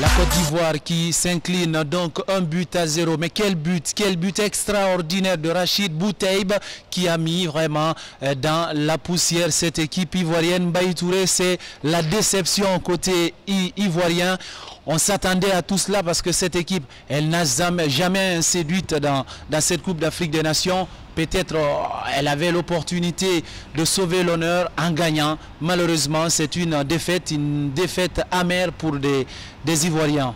La Côte d'Ivoire qui s'incline donc 1-0. Mais quel but extraordinaire de Rachid Boutaïb qui a mis vraiment dans la poussière cette équipe ivoirienne. Mbaye Touré, c'est la déception côté ivoirien. On s'attendait à tout cela parce que cette équipe, elle n'a jamais séduite dans cette Coupe d'Afrique des Nations. Peut-être elle avait l'opportunité de sauver l'honneur en gagnant. Malheureusement, c'est une défaite amère pour des Ivoiriens.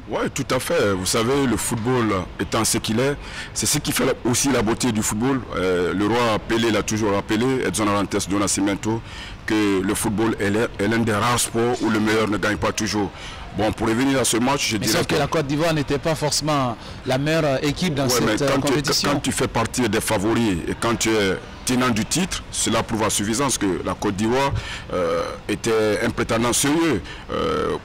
Oui, tout à fait. Vous savez, le football étant ce qu'il est, c'est ce qui fait aussi la beauté du football. Le roi Pelé l'a toujours rappelé, Edson Arantes do Nascimento, que le football est l'un des rares sports où le meilleur ne gagne pas toujours. Bon, pour revenir à ce match, je dirais sauf que la Côte d'Ivoire n'était pas forcément la meilleure équipe dans cette compétition. Quand tu fais partie des favoris et quand tu es tenant du titre, cela prouve à suffisance que la Côte d'Ivoire était un prétendant sérieux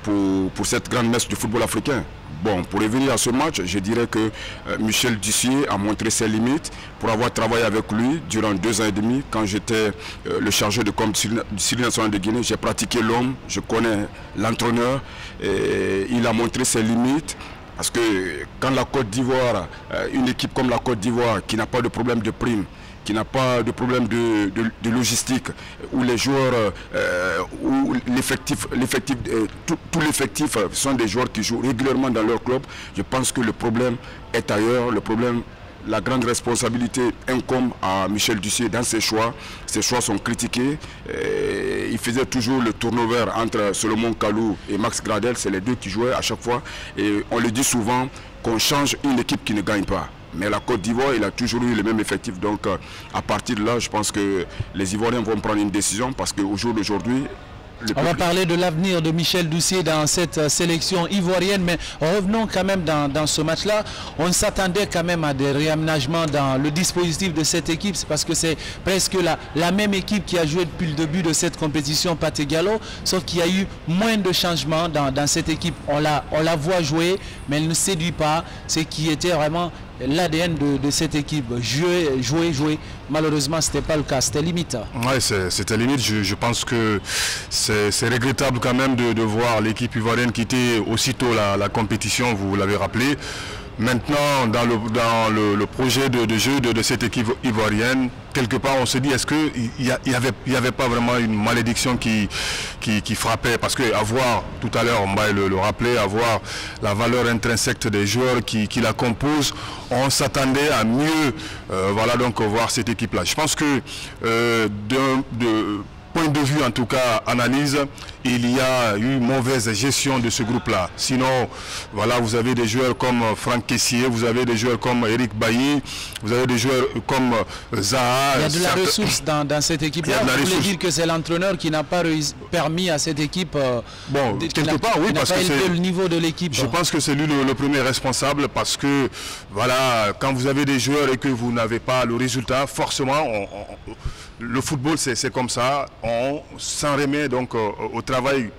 pour cette grande messe du football africain. Bon, pour revenir à ce match, je dirais que Michel Dussier a montré ses limites pour avoir travaillé avec lui durant 2 ans et demi. Quand j'étais le chargé de com du Syrie national de Guinée, j'ai pratiqué l'homme, je connais l'entraîneur et il a montré ses limites. Parce que quand la Côte d'Ivoire, une équipe comme la Côte d'Ivoire qui n'a pas de problème de prime, qui n'a pas de problème de logistique, où les joueurs, où tout l'effectif sont des joueurs qui jouent régulièrement dans leur club, je pense que le problème est ailleurs. La grande responsabilité incombe à Michel Dussier dans ses choix. Ses choix sont critiqués. Il faisait toujours le turnover entre Solomon Kalou et Max Gradel. C'est les deux qui jouaient à chaque fois. Et on le dit souvent qu'on change une équipe qui ne gagne pas. Mais la Côte d'Ivoire, il a toujours eu le même effectif. Donc à partir de là, je pense que les Ivoiriens vont prendre une décision parce qu'au jour d'aujourd'hui, on va parler de l'avenir de Michel Dussier dans cette sélection ivoirienne, mais revenons quand même dans ce match-là. On s'attendait quand même à des réaménagements dans le dispositif de cette équipe. C'est parce que c'est presque la même équipe qui a joué depuis le début de cette compétition, Pathé Gallo, sauf qu'il y a eu moins de changements dans cette équipe. On la voit jouer, mais elle ne séduit pas. Ce qui était vraiment l'ADN de cette équipe. Jouer. Malheureusement, ce n'était pas le cas. C'était limite. Oui, c'était limite. Je pense que c'est regrettable quand même de voir l'équipe ivoirienne quitter aussitôt la compétition, vous l'avez rappelé. Maintenant, dans le projet de jeu de cette équipe ivoirienne, quelque part on se dit, est-ce qu'il n'y avait pas vraiment une malédiction qui frappait? Parce que avoir, tout à l'heure on va le rappeler, avoir la valeur intrinsèque des joueurs qui la composent, on s'attendait à mieux donc voir cette équipe-là. Je pense que de point de vue, en tout cas, analyse, il y a eu mauvaise gestion de ce groupe-là. Sinon, voilà, vous avez des joueurs comme Franck Kessié, vous avez des joueurs comme Eric Bailly, vous avez des joueurs comme Zaha. Il y a de la ressource dans cette équipe-là. Vous voulez dire que c'est l'entraîneur qui n'a pas permis à cette équipe quelque part, oui, parce que c'est le niveau de l'équipe. Je pense que c'est lui le premier responsable parce que, voilà, quand vous avez des joueurs et que vous n'avez pas le résultat, forcément, le football, c'est comme ça. On s'en remet donc au travail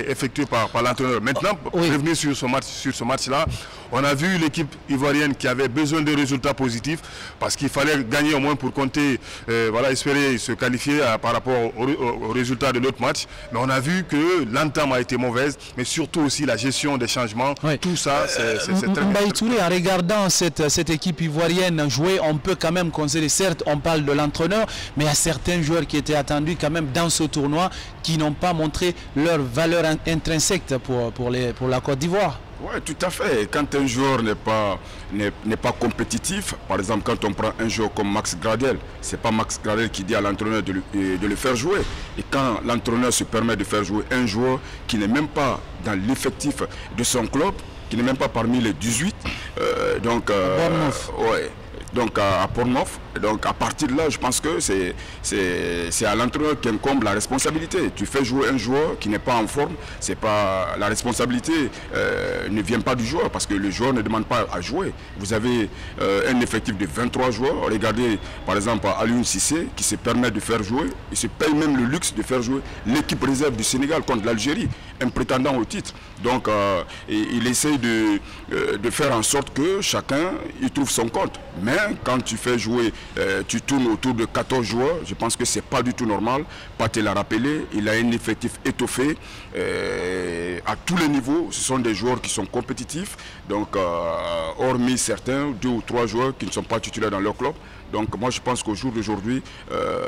effectué par l'entraîneur. Maintenant, pour revenir sur ce match-là, on a vu l'équipe ivoirienne qui avait besoin de résultats positifs parce qu'il fallait gagner au moins pour compter, espérer se qualifier par rapport au résultat de l'autre match. Mais on a vu que l'entame a été mauvaise, mais surtout aussi la gestion des changements. Oui. Tout ça, c'est très Mbaye Touré, en regardant cette équipe ivoirienne jouer, on peut quand même considérer, certes, on parle de l'entraîneur, mais il y a certains joueurs qui étaient attendus quand même dans ce tournoi qui n'ont pas montré leur valeur intrinsèque pour la Côte d'Ivoire. Oui, tout à fait. Quand un joueur n'est pas compétitif, par exemple, quand on prend un joueur comme Max Gradel, ce n'est pas Max Gradel qui dit à l'entraîneur de le faire jouer. Et quand l'entraîneur se permet de faire jouer un joueur qui n'est même pas dans l'effectif de son club, qui n'est même pas parmi les 18, donc à Portneuf. Donc à partir de là, je pense que c'est à l'entraîneur qu'incombe la responsabilité. Tu fais jouer un joueur qui n'est pas en forme, c'est pas la responsabilité ne vient pas du joueur parce que le joueur ne demande pas à jouer. Vous avez un effectif de 23 joueurs. Regardez par exemple Alioune Cissé qui se permet de faire jouer, il se paye même le luxe de faire jouer l'équipe réserve du Sénégal contre l'Algérie, un prétendant au titre. Donc il essaye de faire en sorte que chacun y trouve son compte. Mais bien quand tu fais jouer, tu tournes autour de 14 joueurs. Je pense que ce n'est pas du tout normal. Pathé l'a rappelé, il a un effectif étoffé à tous les niveaux. Ce sont des joueurs qui sont compétitifs. Donc, hormis certains, 2 ou 3 joueurs qui ne sont pas titulaires dans leur club. Donc moi je pense qu'au jour d'aujourd'hui,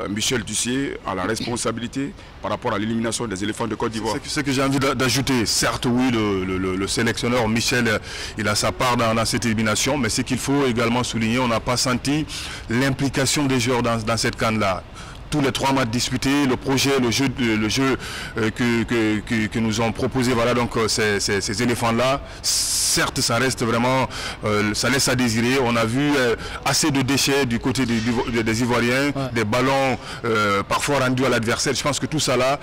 Michel Dussier a la responsabilité par rapport à l'élimination des éléphants de Côte d'Ivoire. C'est ce que j'ai envie d'ajouter. Certes oui, le sélectionneur Michel, il a sa part dans cette élimination, mais ce qu'il faut également souligner, on n'a pas senti l'implication des joueurs dans cette CAN-là. Tous les 3 matchs disputés, le projet, le jeu que nous ont proposé, voilà, donc ces éléphants-là, certes ça reste vraiment, ça laisse à désirer. On a vu assez de déchets du côté des Ivoiriens, des ballons parfois rendus à l'adversaire. Je pense que tout ça là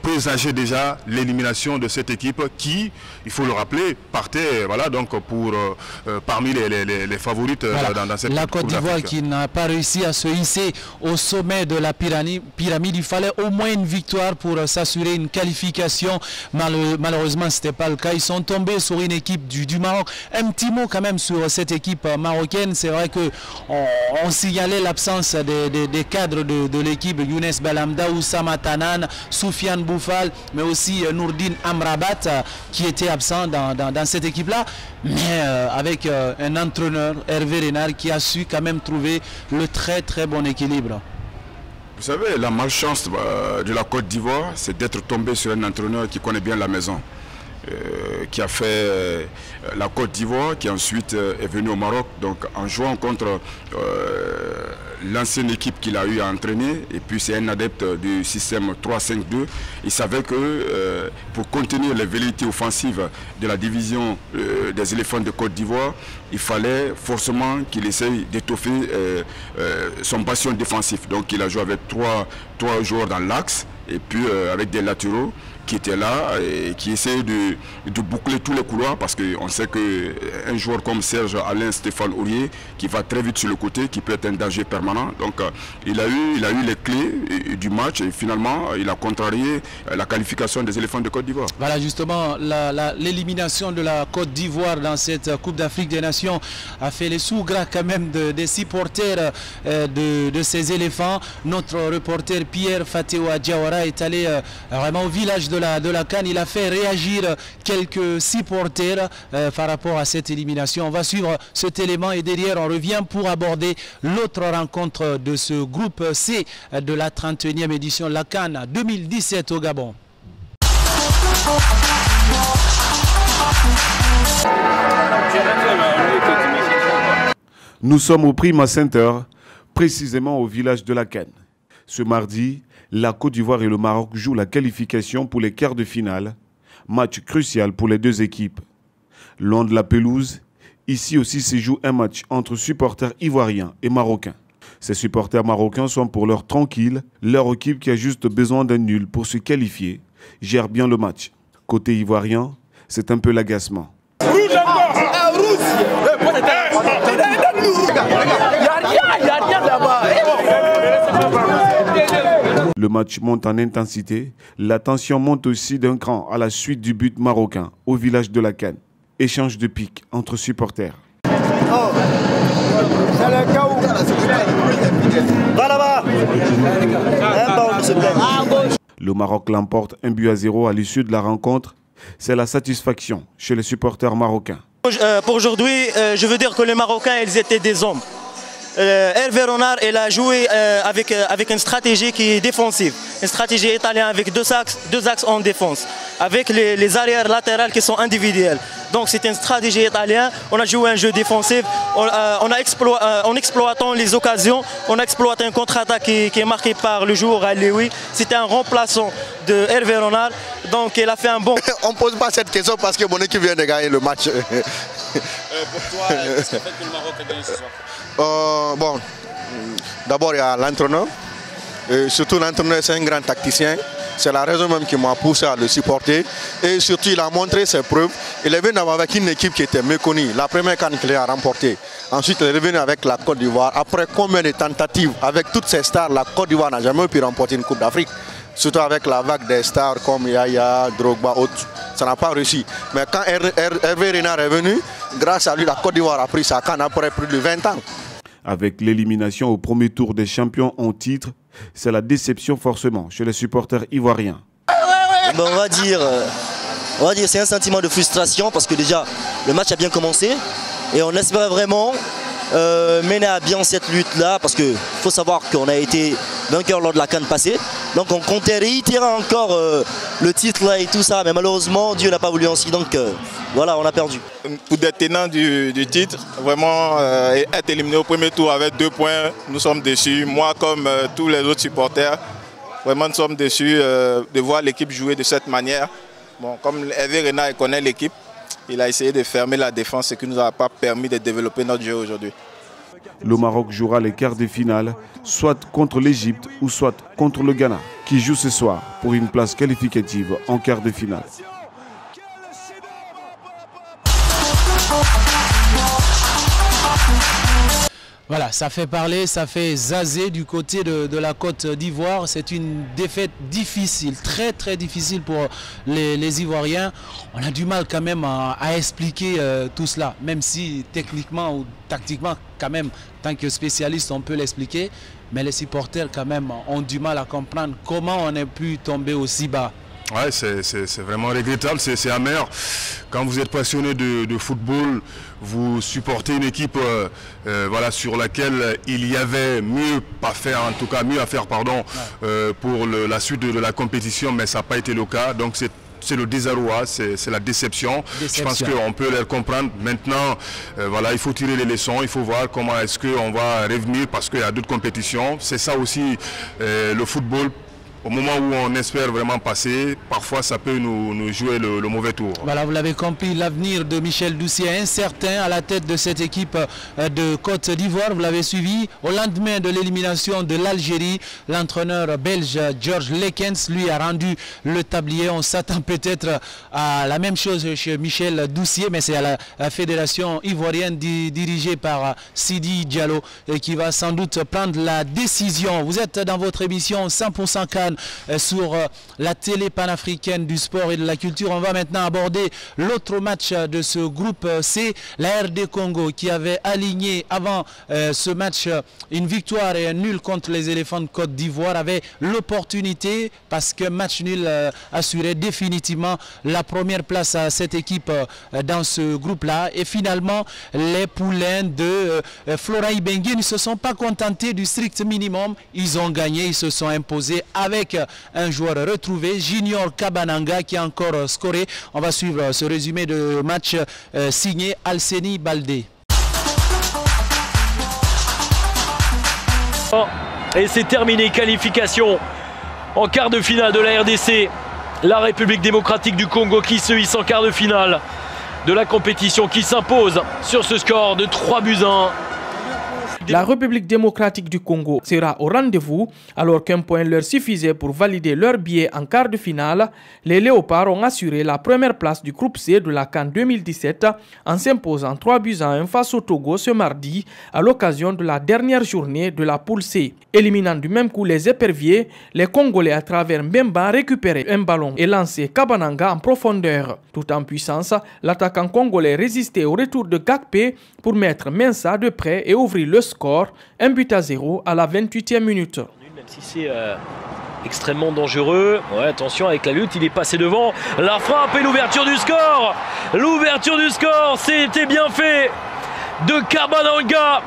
présageait déjà l'élimination de cette équipe qui, il faut le rappeler, partait voilà, donc pour, parmi les favorites dans cette La Côte d'Ivoire qui n'a pas réussi à se hisser au sommet de la pyramide. Il fallait au moins une victoire pour s'assurer une qualification. Malheureusement, ce n'était pas le cas. Ils sont tombés sur une équipe du Maroc. Un petit mot quand même sur cette équipe marocaine. C'est vrai qu'on signalait l'absence des cadres de l'équipe. Younes Belhamda, Oussama Tanan, Soufiane Boufal, mais aussi Nourdine Amrabat qui était absent dans cette équipe-là. Mais avec un entraîneur, Hervé Renard, qui a su quand même trouver le très bon équilibre. Vous savez, la malchance de la Côte d'Ivoire, c'est d'être tombé sur un entraîneur qui connaît bien la maison. Qui a fait la Côte d'Ivoire, qui ensuite est venu au Maroc, donc en jouant contre l'ancienne équipe qu'il a eu à entraîner, et puis c'est un adepte du système 3-5-2. Il savait que pour contenir les velléités offensives de la division des éléphants de Côte d'Ivoire, il fallait forcément qu'il essaye d'étoffer son bastion défensif. Donc il a joué avec trois joueurs dans l'axe, et puis avec des latéraux qui étaient là et qui essayaient de boucler tous les couloirs, parce qu'on sait qu'un joueur comme Serge Alain Stéphane Aurier, qui va très vite sur le côté, qui peut être un danger permanent. Donc il a eu les clés du match, et finalement il a contrarié la qualification des éléphants de Côte d'Ivoire. Voilà, justement, l'élimination de la Côte d'Ivoire dans cette Coupe d'Afrique des Nations a fait les sous gras quand même des supporters de ces éléphants. Notre reporter Pierre Fatewa Diawara est allé vraiment au village de la CAN. Il a fait réagir quelques supporters par rapport à cette élimination. On va suivre cet élément et derrière on revient pour aborder l'autre rencontre de ce groupe C de la 31e édition de la CAN 2017 au Gabon. Nous sommes au Prima Center, précisément au village de la CAN. Ce mardi, la Côte d'Ivoire et le Maroc jouent la qualification pour les quarts de finale. Match crucial pour les deux équipes. Loin de la pelouse, ici aussi se joue un match entre supporters ivoiriens et marocains. Ces supporters marocains sont pour l'heure tranquilles. Leur équipe, qui a juste besoin d'un nul pour se qualifier, gère bien le match. Côté ivoirien, c'est un peu l'agacement. Le match monte en intensité. La tension monte aussi d'un cran à la suite du but marocain au village de la CAN. Échange de piques entre supporters. Le Maroc l'emporte 1-0 à l'issue de la rencontre. C'est la satisfaction chez les supporters marocains. Pour aujourd'hui, je veux dire que les Marocains, ils étaient des hommes. Hervé Renard, il a joué avec une stratégie qui est défensive, une stratégie italienne avec deux axes en défense, avec les arrières latérales qui sont individuelles. Donc c'est une stratégie italienne. On a joué un jeu défensif, en exploitant les occasions, on a exploité un contre-attaque qui est marqué par le joueur Alioui. C'était un remplaçant de Hervé Renard, donc il a fait un bon... On ne pose pas cette question parce que mon équipe vient de gagner le match. Pour toi, qu'est-ce qui a fait que le Maroc a gagné ce soir? Bon, d'abord il y a l'entraîneur. Surtout l'entraîneur, c'est un grand tacticien. C'est la raison même qui m'a poussé à le supporter. Et surtout, il a montré ses preuves. Il est venu avec une équipe qui était méconnue. La première CAN qu'il a remportée. Ensuite, il est revenu avec la Côte d'Ivoire. Après combien de tentatives, avec toutes ces stars, la Côte d'Ivoire n'a jamais pu remporter une Coupe d'Afrique. Surtout avec la vague des stars comme Yaya, Drogba, autres. Ça n'a pas réussi. Mais quand Hervé Renard est venu, grâce à lui, la Côte d'Ivoire a pris sa CAN après plus de 20 ans. Avec l'élimination au premier tour des champions en titre, c'est la déception forcément chez les supporters ivoiriens. Ben, on va dire c'est un sentiment de frustration parce que déjà le match a bien commencé et on espérait vraiment mener à bien cette lutte-là parce qu'il faut savoir qu'on a été vainqueur lors de la CAN passée. Donc on comptait réitérer encore le titre là et tout ça, mais malheureusement Dieu n'a pas voulu ainsi, donc voilà, on a perdu. Pour des tenants du titre, vraiment être éliminé au premier tour avec 2 points, nous sommes déçus. Moi comme tous les autres supporters, vraiment nous sommes déçus de voir l'équipe jouer de cette manière. Bon, comme Hervé Renard connaît l'équipe, il a essayé de fermer la défense, ce qui ne nous a pas permis de développer notre jeu aujourd'hui. Le Maroc jouera les quarts de finale, soit contre l'Égypte ou soit contre le Ghana, qui joue ce soir pour une place qualificative en quart de finale. Voilà, ça fait parler, ça fait zazer du côté de la Côte d'Ivoire. C'est une défaite difficile, très très difficile pour les Ivoiriens. On a du mal quand même à expliquer tout cela, même si techniquement ou tactiquement, quand même, tant que spécialiste, on peut l'expliquer. Mais les supporters quand même ont du mal à comprendre comment on a pu tomber aussi bas. Ouais, c'est vraiment regrettable, c'est amer. Quand vous êtes passionné de football, vous supportez une équipe voilà, sur laquelle il y avait mieux à faire pour la suite de la compétition, mais ça n'a pas été le cas. Donc c'est le désarroi, c'est la déception. Je pense qu'on peut les comprendre. Maintenant, voilà, il faut tirer les leçons, il faut voir comment est-ce qu'on va revenir parce qu'il y a d'autres compétitions. C'est ça aussi le football. Au moment où on espère vraiment passer, parfois ça peut nous jouer le mauvais tour. Voilà, vous l'avez compris, l'avenir de Michel Doucier est incertain à la tête de cette équipe de Côte d'Ivoire. Vous l'avez suivi au lendemain de l'élimination de l'Algérie. L'entraîneur belge George Lekens lui a rendu le tablier. On s'attend peut-être à la même chose chez Michel Doucier, mais c'est à la fédération ivoirienne dirigée par Sidi Diallo qui va sans doute prendre la décision. Vous êtes dans votre émission 100% CAN sur la télé panafricaine du sport et de la culture. On va maintenant aborder l'autre match de ce groupe C, la RD Congo qui avait aligné avant ce match une victoire et un nul contre les éléphants de Côte d'Ivoire, avait l'opportunité, parce que match nul assurait définitivement la première place à cette équipe dans ce groupe-là. Et finalement, les poulains de Flora Ibenge ne se sont pas contentés du strict minimum. Ils ont gagné, ils se sont imposés avec un joueur retrouvé, Junior Kabananga, qui a encore scoré. On va suivre ce résumé de match signé Alseni Baldé. Et c'est terminé, qualification en quart de finale de la RDC. La République démocratique du Congo qui se hisse en quart de finale de la compétition, qui s'impose sur ce score de 3-1. La République démocratique du Congo sera au rendez-vous alors qu'un point leur suffisait pour valider leur billet en quart de finale. Les Léopards ont assuré la première place du groupe C de la CAN 2017 en s'imposant 3-1 face au Togo ce mardi à l'occasion de la dernière journée de la poule C. Éliminant du même coup les éperviers, les Congolais à travers Mbemba récupéraient un ballon et lancé Kabananga en profondeur. Tout en puissance, l'attaquant congolais résistait au retour de Gakpé pour mettre Mensa de près et ouvrir le score, 1-0 à la 28e minute. Même si c'est extrêmement dangereux, ouais, attention avec la lutte, il est passé devant, la frappe et l'ouverture du score. L'ouverture du score, c'était bien fait de Kabananga.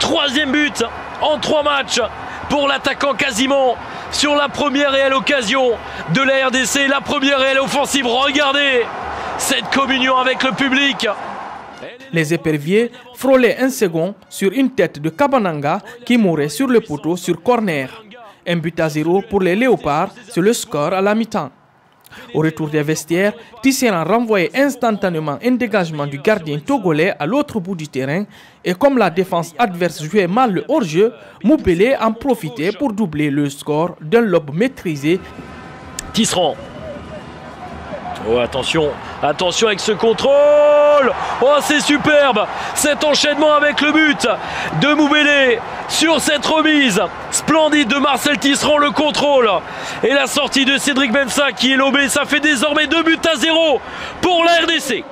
3e but en 3 matchs pour l'attaquant quasiment sur la première réelle occasion de la RDC, la première réelle offensive. Regardez cette communion avec le public. Les éperviers frôlaient un second sur une tête de Kabananga qui mourait sur le poteau sur corner. 1-0 pour les Léopards, c'est le score à la mi-temps. Au retour des vestiaires, Tisserand renvoyait instantanément un dégagement du gardien togolais à l'autre bout du terrain et comme la défense adverse jouait mal le hors-jeu, Moubélé en profitait pour doubler le score d'un lob maîtrisé. Tisserand. Oh, attention avec ce contrôle. Oh, c'est superbe cet enchaînement avec le but de Moubélé sur cette remise splendide de Marcel Tisserand, le contrôle et la sortie de Cédric Mensa qui est lobé. Ça fait désormais 2-0 pour la RDC.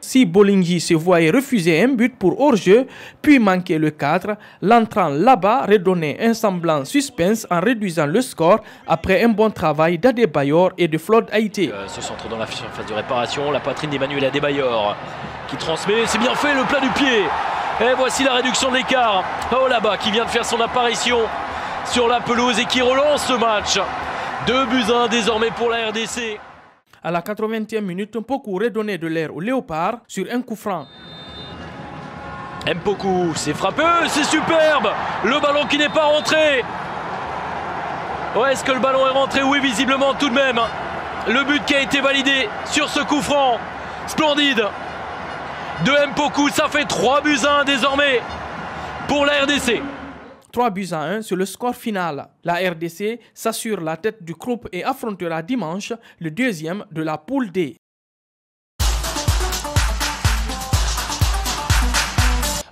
Si Bolingui se voyait refuser un but pour hors-jeu, puis manquer le 4, l'entrant là-bas redonnait un semblant suspense en réduisant le score après un bon travail d'Adebayor et de Floyd Haïté. Ce centre dans la phase de réparation, la poitrine d'Emmanuel Adebayor qui transmet, c'est bien fait, le plat du pied. Et voici la réduction de l'écart. Oh là-bas qui vient de faire son apparition sur la pelouse et qui relance ce match. 2-1 désormais pour la RDC. À la 80e minute, Mpoku redonnait de l'air au Léopard sur un coup franc. Mpoku, c'est frappé, c'est superbe. Le ballon qui n'est pas rentré. Ouais, est-ce que le ballon est rentré? Oui, visiblement tout de même. Le but qui a été validé sur ce coup franc. Splendide de Mpoku, ça fait 3-1 désormais pour la RDC. 3-1 sur le score final. La RDC s'assure la tête du groupe et affrontera dimanche le deuxième de la poule D.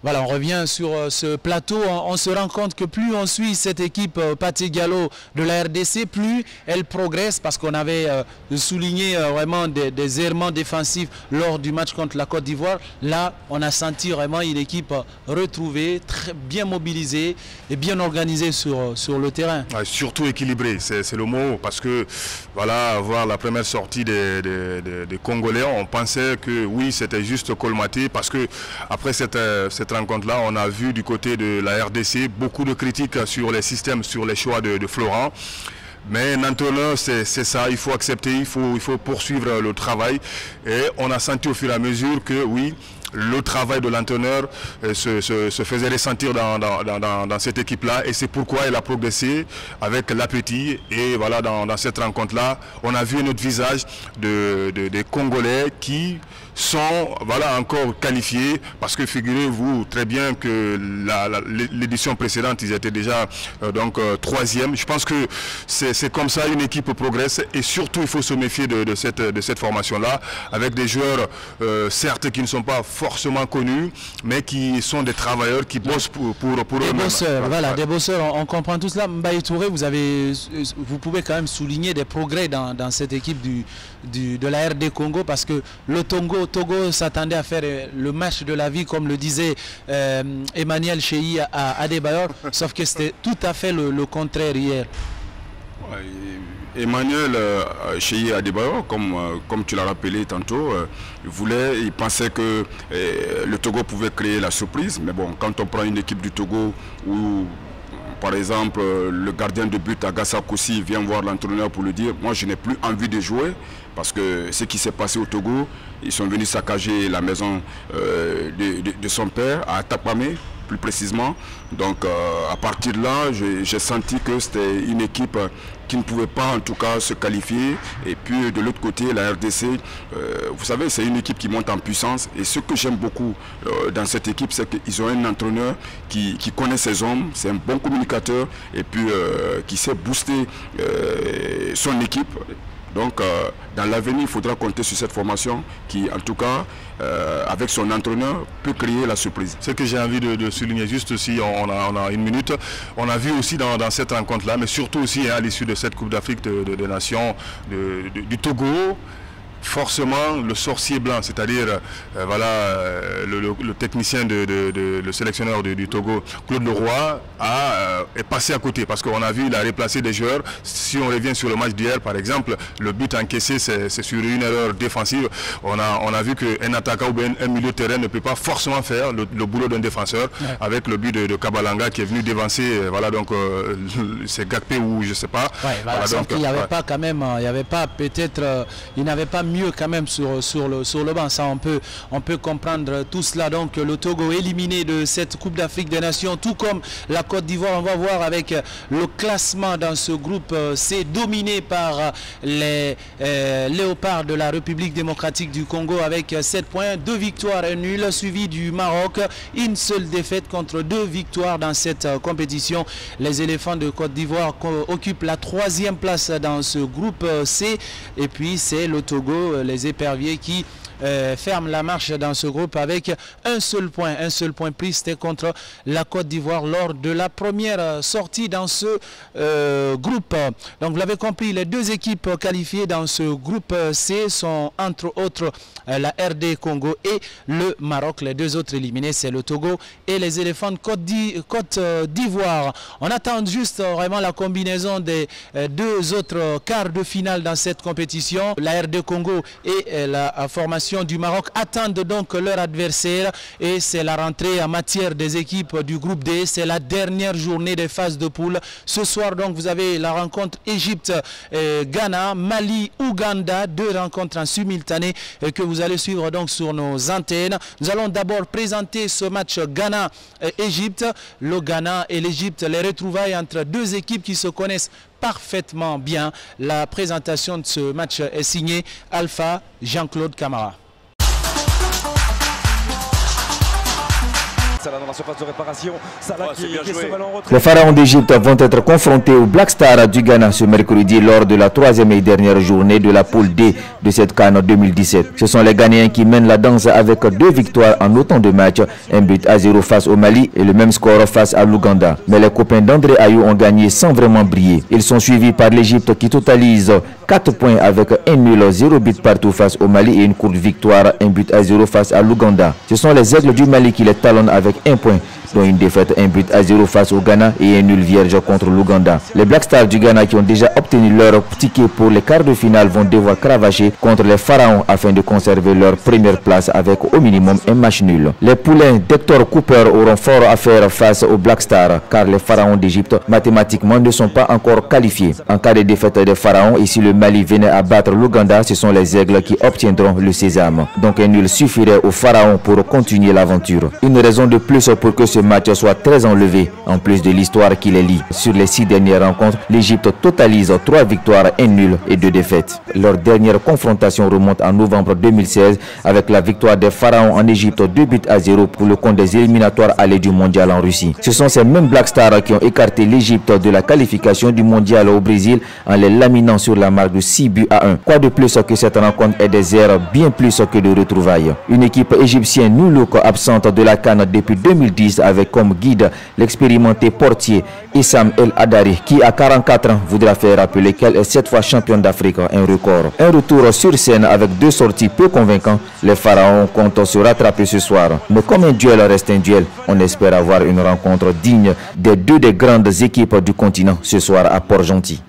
Voilà, on revient sur ce plateau. On se rend compte que plus on suit cette équipe Pathé Gallo de la RDC, plus elle progresse parce qu'on avait souligné vraiment des errements défensifs lors du match contre la Côte d'Ivoire. Là, on a senti vraiment une équipe retrouvée, très bien mobilisée et bien organisée sur le terrain. Ouais, surtout équilibrée, c'est le mot, parce que voilà, voir la première sortie des Congolais, on pensait que oui, c'était juste colmaté parce que après cette rencontre-là, on a vu du côté de la RDC beaucoup de critiques sur les systèmes, sur les choix de Florent. Mais un entraîneur, c'est ça, il faut accepter, il faut poursuivre le travail. Et on a senti au fur et à mesure que oui, le travail de l'entraîneur se faisait ressentir dans cette équipe-là. Et c'est pourquoi elle a progressé avec l'appétit. Et voilà, dans cette rencontre-là, on a vu notre visage des Congolais qui sont voilà, encore qualifiés, parce que figurez-vous très bien que l'édition précédente, ils étaient déjà donc troisième. Je pense que c'est comme ça une équipe progresse, et surtout il faut se méfier de cette formation-là, avec des joueurs certes qui ne sont pas forcément connus, mais qui sont des travailleurs qui bossent pour eux-mêmes. Des bosseurs, voilà, des bosseurs, on comprend tout cela. Mbaye Touré, vous pouvez quand même souligner des progrès dans cette équipe de la RD Congo, parce que le Togo s'attendait à faire le match de la vie, comme le disait Emmanuel Cheyi à Adebayor, sauf que c'était tout à fait le contraire hier. Emmanuel Cheyi Adebayor, comme tu l'as rappelé tantôt, il pensait que le Togo pouvait créer la surprise, mais bon, quand on prend une équipe du Togo où par exemple le gardien de but Agassa Koussi vient voir l'entraîneur pour lui dire: moi je n'ai plus envie de jouer, parce que ce qui s'est passé au Togo, ils sont venus saccager la maison de son père à Tapamé plus précisément. Donc à partir de là, j'ai senti que c'était une équipe qui ne pouvait pas en tout cas se qualifier. Et puis de l'autre côté, la RDC, vous savez, c'est une équipe qui monte en puissance. Et ce que j'aime beaucoup dans cette équipe, c'est qu'ils ont un entraîneur qui connaît ses hommes, c'est un bon communicateur, et puis qui sait booster son équipe. Donc dans l'avenir, il faudra compter sur cette formation qui, en tout cas, avec son entraîneur, peut créer la surprise. Ce que j'ai envie de souligner, juste aussi, on a une minute, on a vu aussi dans cette rencontre-là, mais surtout aussi à l'issue de cette Coupe d'Afrique des Nations du Togo, forcément le sorcier blanc, c'est-à-dire voilà, le technicien, le sélectionneur du Togo, Claude Leroy, est passé à côté, parce qu'on a vu, il a replacé des joueurs. Si on revient sur le match d'hier par exemple, le but encaissé c'est sur une erreur défensive. On a vu qu'un attaquant ou bien un milieu de terrain ne peut pas forcément faire le boulot d'un défenseur, avec le but de Kabalanga qui est venu dévancer, voilà, donc c'est Gakpé ou je sais pas. Voilà, donc il n'y avait pas quand même, il n'y avait pas peut-être, il n'avait pas mieux quand même sur le banc. Ça, on peut comprendre tout cela. Donc le Togo éliminé de cette Coupe d'Afrique des Nations, tout comme la Côte d'Ivoire. On va voir avec le classement dans ce groupe C, dominé par les Léopards de la République démocratique du Congo avec 7 points, 2 victoires et nul, suivi du Maroc, une seule défaite contre 2 victoires dans cette compétition. Les éléphants de Côte d'Ivoire occupent la 3e place dans ce groupe C, et puis c'est le Togo Togo, les éperviers qui ferment la marche dans ce groupe avec un seul point pris, c'était contre la Côte d'Ivoire lors de la première sortie dans ce groupe. Donc vous l'avez compris, les deux équipes qualifiées dans ce groupe C sont entre autres la RD Congo et le Maroc. Les deux autres éliminés, c'est le Togo et les éléphants de Côte d'Ivoire. On attend juste vraiment la combinaison des deux autres quarts de finale dans cette compétition. La RD Congo et la formation du Maroc attendent donc leur adversaire et c'est la rentrée en matière des équipes du groupe D. C'est la dernière journée des phases de poule. Ce soir donc vous avez la rencontre Égypte-Ghana, Mali-Ouganda, deux rencontres en simultané que vous allez suivre donc sur nos antennes. Nous allons d'abord présenter ce match Ghana-Égypte. Le Ghana et l'Égypte, les retrouvailles entre deux équipes qui se connaissent parfaitement bien. La présentation de ce match est signée Alpha Jean-Claude Camara. Dans la surface de réparation, les pharaons d'Égypte vont être confrontés aux Black Stars du Ghana ce mercredi lors de la troisième et dernière journée de la poule D de cette CAN 2017. Ce sont les Ghanéens qui mènent la danse avec 2 victoires en autant de matchs, 1-0 face au Mali et le même score face à l'Ouganda. Mais les copains d'André Ayou ont gagné sans vraiment briller. Ils sont suivis par l'Égypte qui totalise 4 points avec un nul, 0 but partout face au Mali et une courte victoire, 1-0 face à l'Ouganda. Ce sont les Aigles du Mali qui les talonnent avec 1 point, dont une défaite 1-0 face au Ghana et un nul vierge contre l'Ouganda. Les Black Stars du Ghana qui ont déjà obtenu leur ticket pour les quarts de finale vont devoir cravacher contre les Pharaons afin de conserver leur première place avec au minimum un match nul. Les poulains d'Hector Cooper auront fort à faire face aux Black Stars car les Pharaons d'Égypte mathématiquement ne sont pas encore qualifiés. En cas de défaite des Pharaons et si le Mali venait à battre l'Ouganda, ce sont les Aigles qui obtiendront le sésame. Donc un nul suffirait aux Pharaons pour continuer l'aventure. Une raison de plus pour que ce match soit très enlevé, en plus de l'histoire qui les lie. Sur les 6 dernières rencontres, l'Égypte totalise 3 victoires, 1 nul et 2 défaites. Leur dernière confrontation remonte en novembre 2016 avec la victoire des Pharaons en Égypte 2-0 pour le compte des éliminatoires allés du mondial en Russie. Ce sont ces mêmes Black Stars qui ont écarté l'Égypte de la qualification du mondial au Brésil en les laminant sur la marque de 6-1. Quoi de plus que cette rencontre est des airs bien plus que de retrouvailles. Une équipe égyptienne Noulouk absente de la CAN depuis 2010 avec comme guide l'expérimenté portier Issam El Hadari qui à 44 ans voudra faire rappeler qu'elle est 7 fois championne d'Afrique, un record. Un retour sur scène avec 2 sorties peu convaincantes. Les Pharaons comptent se rattraper ce soir. Mais comme un duel reste un duel, on espère avoir une rencontre digne des 2 des grandes équipes du continent ce soir à Port-Gentil.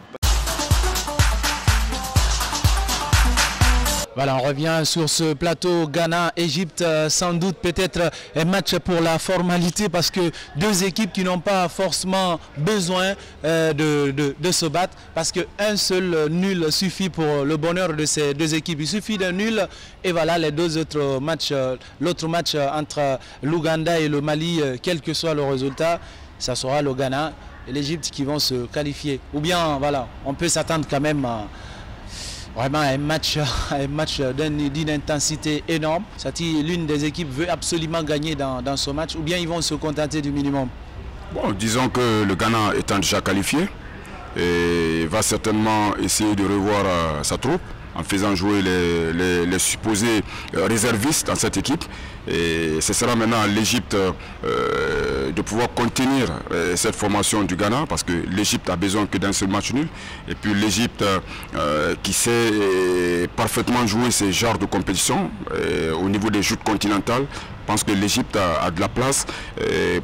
Voilà, on revient sur ce plateau Ghana-Égypte, sans doute peut-être un match pour la formalité parce que 2 équipes qui n'ont pas forcément besoin de se battre parce qu'un seul nul suffit pour le bonheur de ces 2 équipes. Il suffit d'un nul et voilà les 2 autres matchs, l'autre match entre l'Ouganda et le Mali, quel que soit le résultat, ça sera le Ghana et l'Égypte qui vont se qualifier. Ou bien voilà, on peut s'attendre quand même à vraiment un match d'une intensité énorme. C'est-à-dire l'une des équipes veut absolument gagner dans ce match ou bien ils vont se contenter du minimum. Bon, disons que le Ghana étant déjà qualifié et va certainement essayer de revoir sa troupe en faisant jouer les supposés réservistes dans cette équipe. Et ce sera maintenant à l'Égypte de pouvoir contenir cette formation du Ghana parce que l'Égypte a besoin que d'un seul match nul. Et puis l'Égypte qui sait parfaitement jouer ces genres de compétition au niveau des joutes continentales. Je pense que l'Égypte a de la place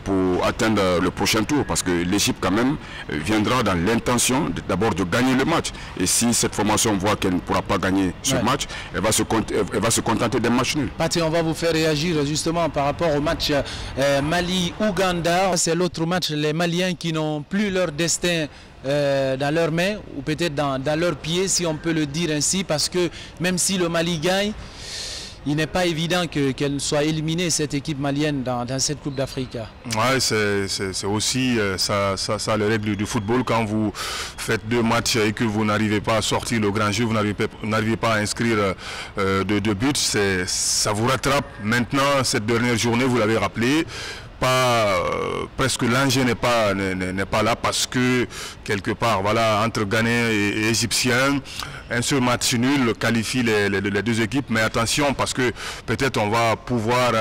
pour atteindre le prochain tour parce que l'Égypte quand même viendra dans l'intention d'abord de gagner le match. Et si cette formation voit qu'elle ne pourra pas gagner ce match, elle va se contenter d'un match nul. Pathé, on va vous faire réagir justement par rapport au match Mali-Ouganda. C'est l'autre match, les Maliens qui n'ont plus leur destin dans leurs mains ou peut-être dans leurs pieds si on peut le dire ainsi parce que même si le Mali gagne, il n'est pas évident qu'elle soit éliminée, cette équipe malienne, dans cette Coupe d'Afrique. Oui, c'est aussi ça les règles du football. Quand vous faites 2 matchs et que vous n'arrivez pas à sortir le grand jeu, vous n'arrivez pas à inscrire de buts, ça vous rattrape. Maintenant, cette dernière journée, vous l'avez rappelé, pas, presque l'enjeu n'est pas là parce que quelque part, voilà, entre Ghanéens et Égyptiens, un seul match nul qualifie les deux équipes. Mais attention, parce que peut-être on va pouvoir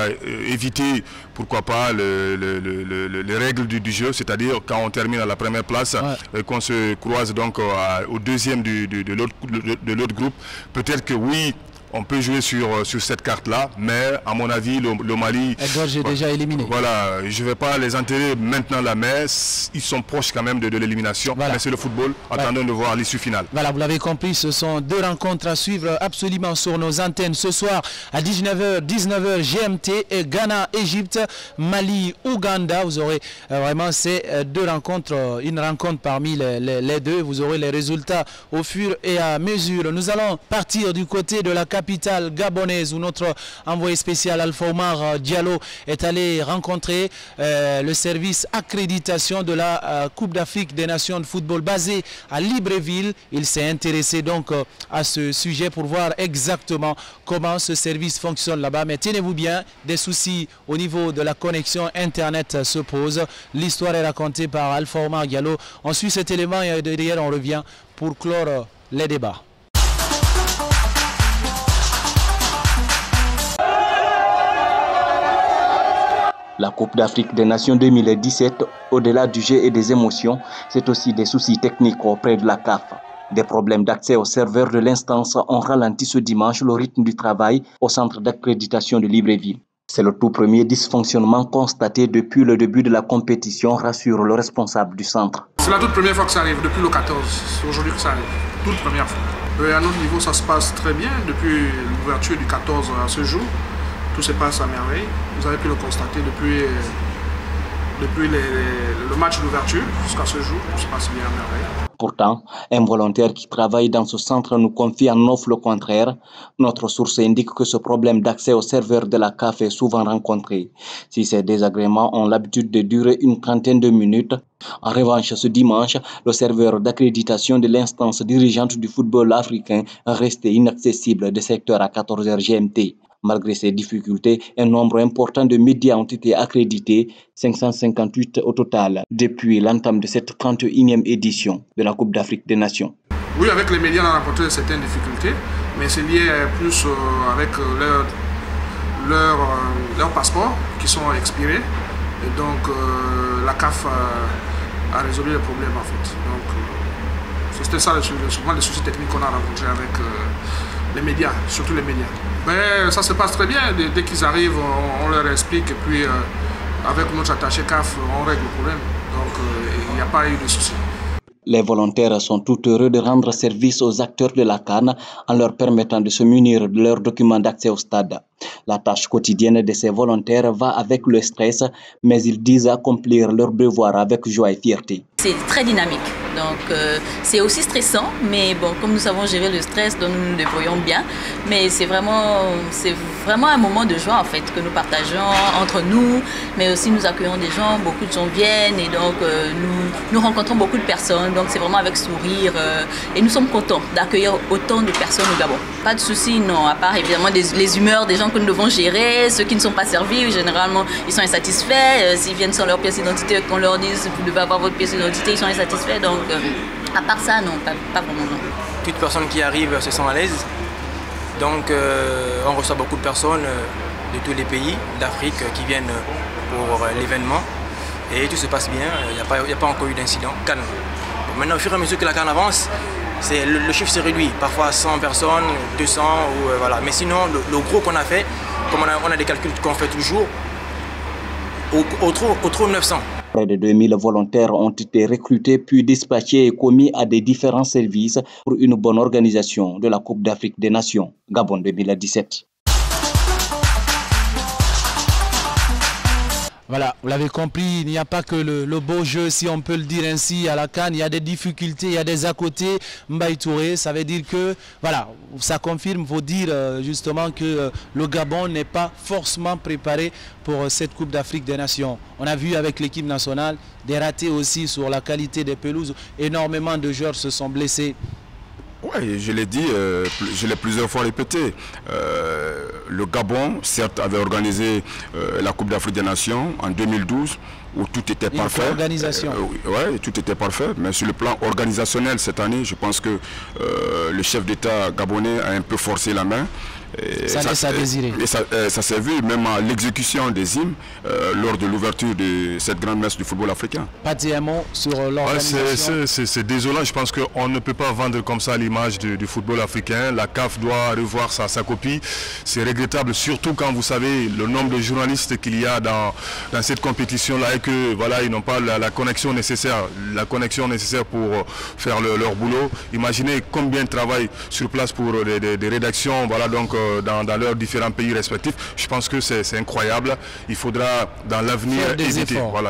éviter, pourquoi pas, les règles du jeu, c'est-à-dire quand on termine à la première place, qu'on se croise donc au deuxième de l'autre groupe, peut-être que oui, on peut jouer sur cette carte-là, mais à mon avis, le Mali... Edouard, j'ai déjà éliminé. Voilà, je ne vais pas les enterrer maintenant là, mais ils sont proches quand même de l'élimination. Voilà. Mais c'est le football, attendons de voir l'issue finale. Voilà, vous l'avez compris, ce sont deux rencontres à suivre absolument sur nos antennes. Ce soir, à 19h GMT, et Ghana-Égypte, Mali-Ouganda. Vous aurez vraiment ces deux rencontres, une rencontre parmi les deux. Vous aurez les résultats au fur et à mesure. Nous allons partir du côté de la capitale gabonaise où notre envoyé spécial Alpha Omar Diallo est allé rencontrer le service accréditation de la Coupe d'Afrique des Nations de football basé à Libreville. Il s'est intéressé donc à ce sujet pour voir exactement comment ce service fonctionne là-bas. Mais tenez-vous bien, des soucis au niveau de la connexion Internet se posent. L'histoire est racontée par Alpha Omar Diallo. On suit cet élément et derrière on revient pour clore les débats. La Coupe d'Afrique des Nations 2017, au-delà du jeu et des émotions, c'est aussi des soucis techniques auprès de la CAF. Des problèmes d'accès aux serveurs de l'instance ont ralenti ce dimanche le rythme du travail au centre d'accréditation de Libreville. C'est le tout premier dysfonctionnement constaté depuis le début de la compétition, rassure le responsable du centre. C'est la toute première fois que ça arrive, depuis le 14. C'est aujourd'hui que ça arrive, toute première fois. À notre niveau, ça se passe très bien depuis l'ouverture du 14 à ce jour. Tout se passe à merveille. Vous avez pu le constater depuis le match d'ouverture jusqu'à ce jour. Tout se passe bien à merveille. Pourtant, un volontaire qui travaille dans ce centre nous confie en off le contraire. Notre source indique que ce problème d'accès au serveur de la CAF est souvent rencontré. Si ces désagréments ont l'habitude de durer une trentaine de minutes, en revanche, ce dimanche, le serveur d'accréditation de l'instance dirigeante du football africain restait inaccessible de secteur à 14h GMT. Malgré ces difficultés, un nombre important de médias ont été accrédités, 558 au total, depuis l'entame de cette 31e édition de la Coupe d'Afrique des Nations. Oui, avec les médias, on a rencontré certaines difficultés, mais c'est lié plus avec leurs passeports qui sont expirés. Et donc, la CAF a résolu le problème en fait. Donc, c'était ça souvent les soucis techniques qu'on a rencontrés avec les médias, surtout les médias. Mais ça se passe très bien, dès qu'ils arrivent, on leur explique et puis avec notre attaché CAF, on règle le problème. Donc il n'y a pas eu de soucis. Les volontaires sont tout heureux de rendre service aux acteurs de la CAN en leur permettant de se munir de leurs documents d'accès au stade. La tâche quotidienne de ces volontaires va avec le stress, mais ils disent accomplir leur devoir avec joie et fierté. C'est très dynamique, donc c'est aussi stressant, mais bon, comme nous savons gérer le stress, donc nous nous débrouillons bien. Mais c'est vraiment un moment de joie en fait que nous partageons entre nous, mais aussi nous accueillons des gens, beaucoup de gens viennent et donc nous rencontrons beaucoup de personnes, donc c'est vraiment avec sourire et nous sommes contents d'accueillir autant de personnes au Gabon. Pas de soucis, non, à part évidemment les humeurs des gens que nous devons gérer, ceux qui ne sont pas servis, généralement ils sont insatisfaits, s'ils viennent sans leur pièce d'identité, qu'on leur dise vous devez avoir votre pièce d'identité, ils sont insatisfaits, donc à part ça, non, pas vraiment. Non. Toute personne qui arrive se sent à l'aise, donc on reçoit beaucoup de personnes de tous les pays d'Afrique qui viennent pour l'événement et tout se passe bien, il n'y a pas encore eu d'incident. Calme. Maintenant, au fur et à mesure que la CAN avance, le chiffre s'est réduit, parfois 100 personnes, 200, voilà. Mais sinon, le gros qu'on a fait, comme on a des calculs qu'on fait toujours, au trop 900. Près de 2000 volontaires ont été recrutés puis dispatchés et commis à des différents services pour une bonne organisation de la Coupe d'Afrique des Nations, Gabon 2017. Voilà, vous l'avez compris, il n'y a pas que le beau jeu, si on peut le dire ainsi, à la CAN. Il y a des difficultés, il y a des à côté. Mbaye Touré, ça veut dire que, voilà, ça confirme, faut dire justement que le Gabon n'est pas forcément préparé pour cette Coupe d'Afrique des Nations. On a vu avec l'équipe nationale des ratés aussi sur la qualité des pelouses. Énormément de joueurs se sont blessés. Oui, je l'ai dit, je l'ai plusieurs fois répété. Le Gabon, certes, avait organisé la Coupe d'Afrique des Nations en 2012, où tout était parfait. Organisation. Oui, tout était parfait. Mais sur le plan organisationnel, cette année, je pense que le chef d'État gabonais a un peu forcé la main. Ça laisse à désirer. Et ça s'est vu même à l'exécution des hymnes lors de l'ouverture de cette grande messe du football africain. Pas de mot sur l'organisation. C'est désolant. Je pense qu'on ne peut pas vendre comme ça l'image du football africain. La CAF doit revoir sa copie. C'est regrettable, surtout quand vous savez le nombre de journalistes qu'il y a dans cette compétition-là et que voilà, ils n'ont pas la connexion nécessaire, pour faire leur boulot. Imaginez combien de travail sur place pour des rédactions, voilà, donc dans leurs différents pays respectifs. Je pense que c'est incroyable. Il faudra dans l'avenir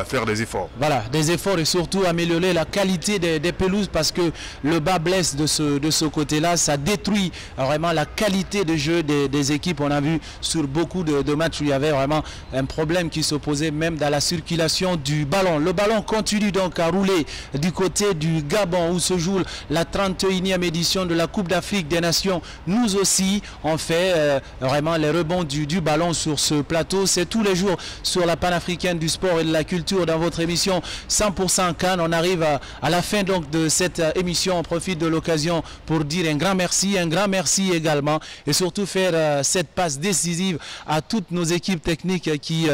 faire des efforts. Voilà, des efforts et surtout améliorer la qualité des pelouses parce que le bas blesse de ce côté-là, ça détruit vraiment la qualité de jeu des équipes. On a vu sur beaucoup de matchs où il y avait vraiment un problème qui se posait même dans la circulation du ballon. Le ballon continue donc à rouler du côté du Gabon où se joue la 31e édition de la Coupe d'Afrique des Nations. Nous aussi, on fait vraiment les rebonds du ballon sur ce plateau. C'est tous les jours sur la panafricaine du sport et de la culture dans votre émission 100% CAN. On arrive à la fin donc de cette émission. On profite de l'occasion pour dire un grand merci également et surtout faire cette passe décisive à toutes nos équipes techniques qui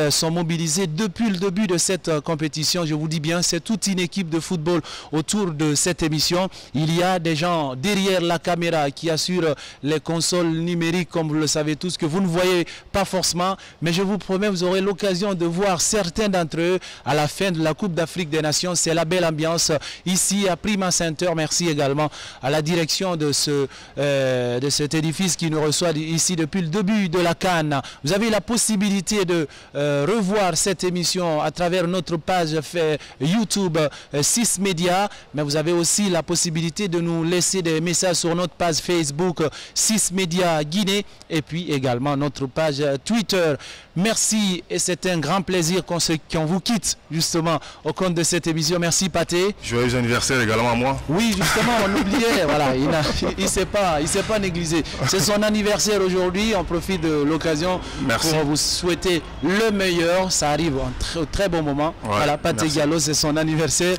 sont mobilisées depuis le début de cette compétition. Je vous dis bien, c'est toute une équipe de football autour de cette émission. Il y a des gens derrière la caméra qui assurent les consoles numériques, comme vous le savez tous, que vous ne voyez pas forcément, mais je vous promets, vous aurez l'occasion de voir certains d'entre eux à la fin de la Coupe d'Afrique des Nations. C'est la belle ambiance ici à Prima Center. Merci également à la direction de cet édifice qui nous reçoit ici depuis le début de la CAN. Vous avez la possibilité de revoir cette émission à travers notre page YouTube 6 Médias, mais vous avez aussi la possibilité de nous laisser des messages sur notre page Facebook 6 Médias Guinée et puis également notre page Twitter. Merci et c'est un grand plaisir qu'on vous quitte justement au compte de cette émission. Merci Pathé. Joyeux anniversaire également à moi. Oui, justement, on oubliait, voilà, il s'est pas négligé. C'est son anniversaire aujourd'hui, on profite de l'occasion pour vous souhaiter le meilleur. Ça arrive au très bon moment. Ouais, voilà, Pathé Gallo, c'est son anniversaire.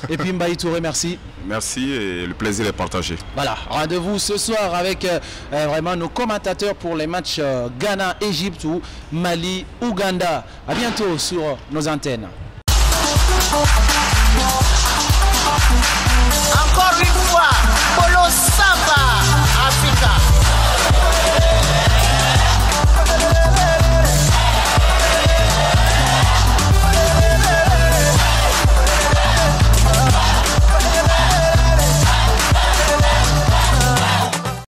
Et puis Mbaye Touré, merci. Merci et le plaisir est partagé. Voilà, rendez-vous ce soir avec vraiment nos commentateurs pour les matchs Ghana-Égypte ou Mali-Ouganda. À bientôt sur nos antennes. Encore une fois, Polo Samba